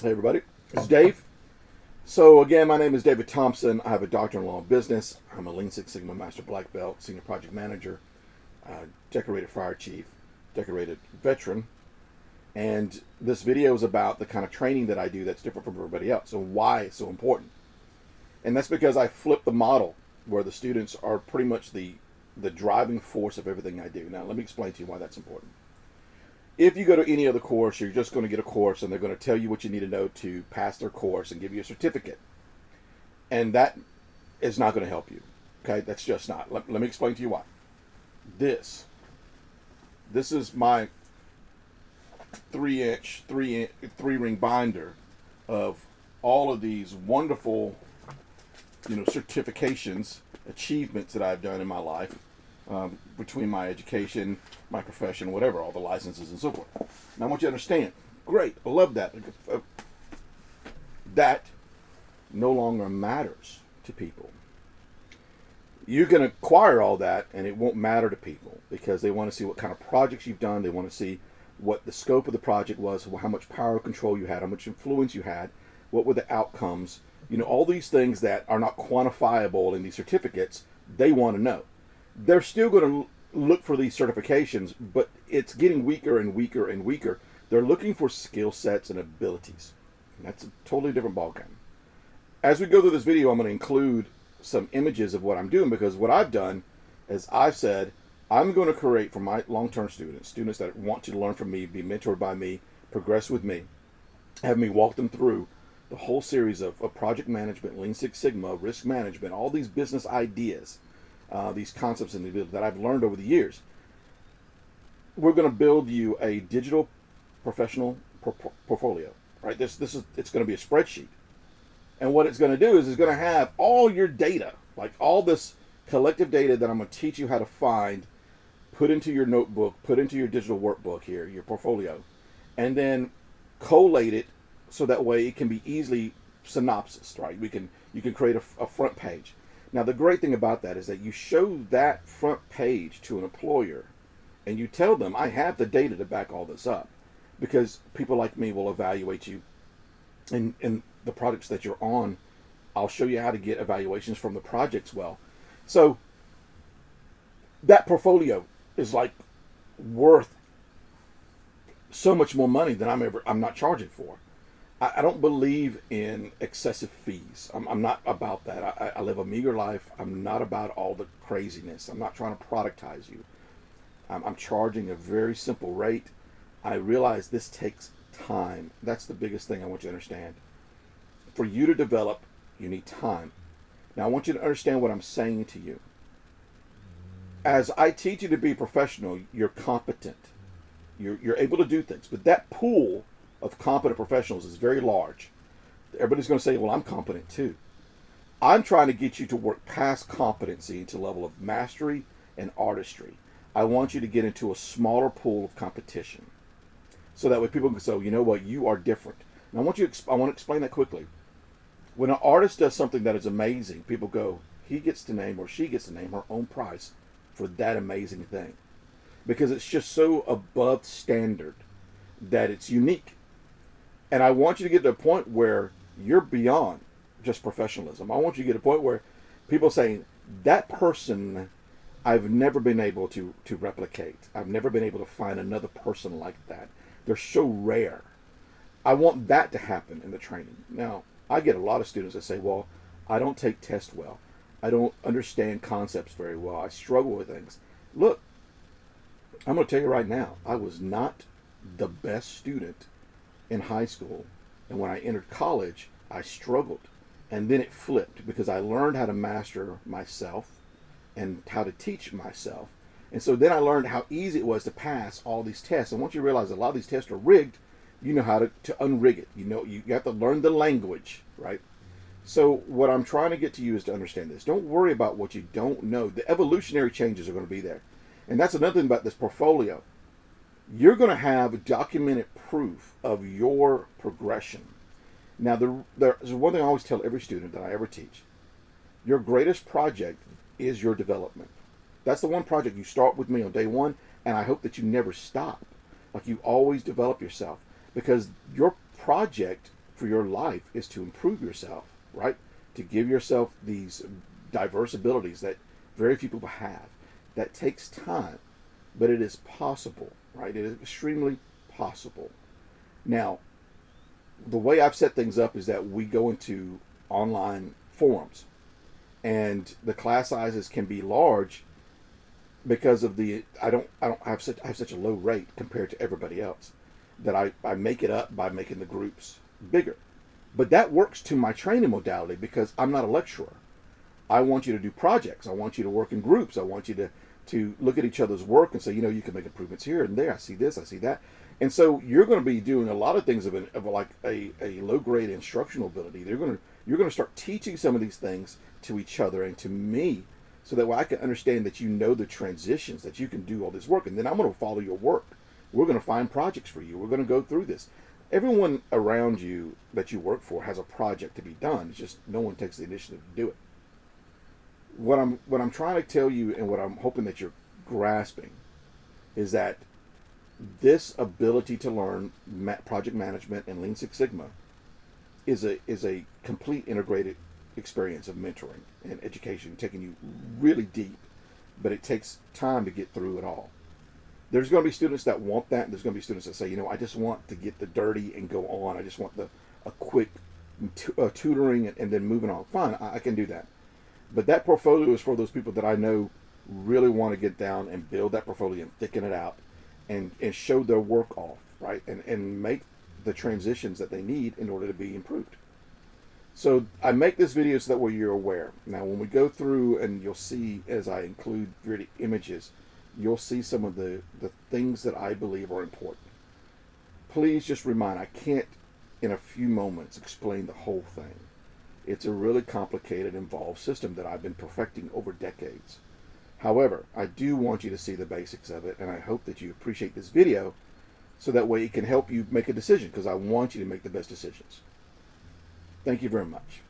Hey everybody, it's Dave. So again, my name is David Thompson. I have a doctorate in law and business. I'm a Lean Six Sigma Master Black Belt, Senior Project Manager, decorated fire chief, decorated veteran. And this video is about the kind of training that I do that's different from everybody else and why it's so important. And that's because I flip the model where the students are pretty much the driving force of everything I do. Now let me explain to you why that's important. If you go to any other course, you're just going to get a course and they're going to tell you what you need to know to pass their course and give you a certificate. And that is not going to help you. Okay, that's just not. Let me explain to you why. This is my 3-inch, three ring binder of all of these wonderful, certifications, achievements that I've done in my life, between my education, my profession, whatever, all the licenses and so forth. Now I want you to understand. Great, I love that. That no longer matters to people. You can acquire all that and it won't matter to people because they want to see what kind of projects you've done. They want to see what the scope of the project was, how much power control you had, how much influence you had, what were the outcomes. All these things that are not quantifiable in these certificates, they want to know. They're still going to look for these certifications, but it's getting weaker and weaker and weaker. They're looking for skill sets and abilities. And that's a totally different ballgame. As we go through this video, I'm going to include some images of what I'm doing because what I've done is I've said I'm going to create for my long-term students that want to learn from me, be mentored by me, progress with me, have me walk them through the whole series of project management, Lean Six Sigma, risk management, all these business ideas, these concepts that I've learned over the years. We're going to build you a digital professional portfolio, right? It's going to be a spreadsheet, and what it's going to do is it's going to have all your data, like all this collective data that I'm going to teach you how to find, put into your notebook, put into your digital workbook here, your portfolio, and then collate it so that way it can be easily synopsis, right? You can create a front page. Now the great thing about that is that you show that front page to an employer and you tell them, I have the data to back all this up, because people like me will evaluate you in the projects that you're on. I'll show you how to get evaluations from the projects well. So that portfolio is like worth so much more money than I'm not charging for. I don't believe in excessive fees. I'm not about that. I live a meager life. I'm not about all the craziness. I'm not trying to productize you. I'm charging a very simple rate. I realize this takes time. That's the biggest thing I want you to understand. For you to develop, you need time. Now I want you to understand what I'm saying to you. As I teach you to be professional, you're competent. You're able to do things. But that pool of competent professionals is very large. Everybody's going to say, well, I'm competent too. I'm trying to get you to work past competency into a level of mastery and artistry. I want you to get into a smaller pool of competition. So that way people can say, you know what, you are different. And I want to explain that quickly. When an artist does something that is amazing, people go, he gets to name or she gets to name her own price for that amazing thing. Because it's just so above standard that it's unique. And I want you to get to a point where you're beyond just professionalism. I want you to get to a point where people say, that person I've never been able to replicate. I've never been able to find another person like that. They're so rare. I want that to happen in the training. Now, I get a lot of students that say, well, I don't take tests well. I don't understand concepts very well. I struggle with things. Look, I'm going to tell you right now, I was not the best student in high school, and when I entered college I struggled, and then it flipped because I learned how to master myself and how to teach myself, and so then I learned how easy it was to pass all these tests. And once you realize a lot of these tests are rigged, you know how to unrig it. You have to learn the language, right? So what I'm trying to get to you is to understand this. Don't worry about what you don't know. The evolutionary changes are going to be there, and that's another thing about this portfolio. You're going to have documented proof of your progression. Now, there's one thing I always tell every student that I ever teach. Your greatest project is your development. That's the one project you start with me on day one, and I hope that you never stop. Like, you always develop yourself, because your project for your life is to improve yourself, right? To give yourself these diverse abilities that very few people have. That takes time, but it is possible, right? It is extremely possible. Now, the way I've set things up is that we go into online forums, and the class sizes can be large because of the I don't have such a low rate compared to everybody else that I make it up by making the groups bigger. But that works to my training modality because I'm not a lecturer. I want you to do projects. I want you to work in groups. I want you to look at each other's work and say, you know, you can make improvements here and there. I see this, I see that. And so you're going to be doing a lot of things of like a low grade instructional ability. You're going to start teaching some of these things to each other and to me, so that way I can understand that you know the transitions, that you can do all this work, and then I'm going to follow your work. We're going to find projects for you. We're going to go through this. Everyone around you that you work for has a project to be done. It's just no one takes the initiative to do it. What I'm trying to tell you, and what I'm hoping that you're grasping, is that this ability to learn project management and Lean Six Sigma is a complete integrated experience of mentoring and education, taking you really deep, but it takes time to get through it all. There's going to be students that want that, and there's going to be students that say, you know, I just want to get the dirty and go on. I just want a quick tutoring and then moving on. Fine, I can do that. But that portfolio is for those people that I know really want to get down and build that portfolio and thicken it out and show their work off, right? And make the transitions that they need in order to be improved. So I make this video so that way you're aware. Now when we go through, and you'll see as I include video images, you'll see some of the things that I believe are important. Please just remind, I can't in a few moments explain the whole thing. It's a really complicated, involved system that I've been perfecting over decades. However, I do want you to see the basics of it, and I hope that you appreciate this video so that way it can help you make a decision, because I want you to make the best decisions. Thank you very much.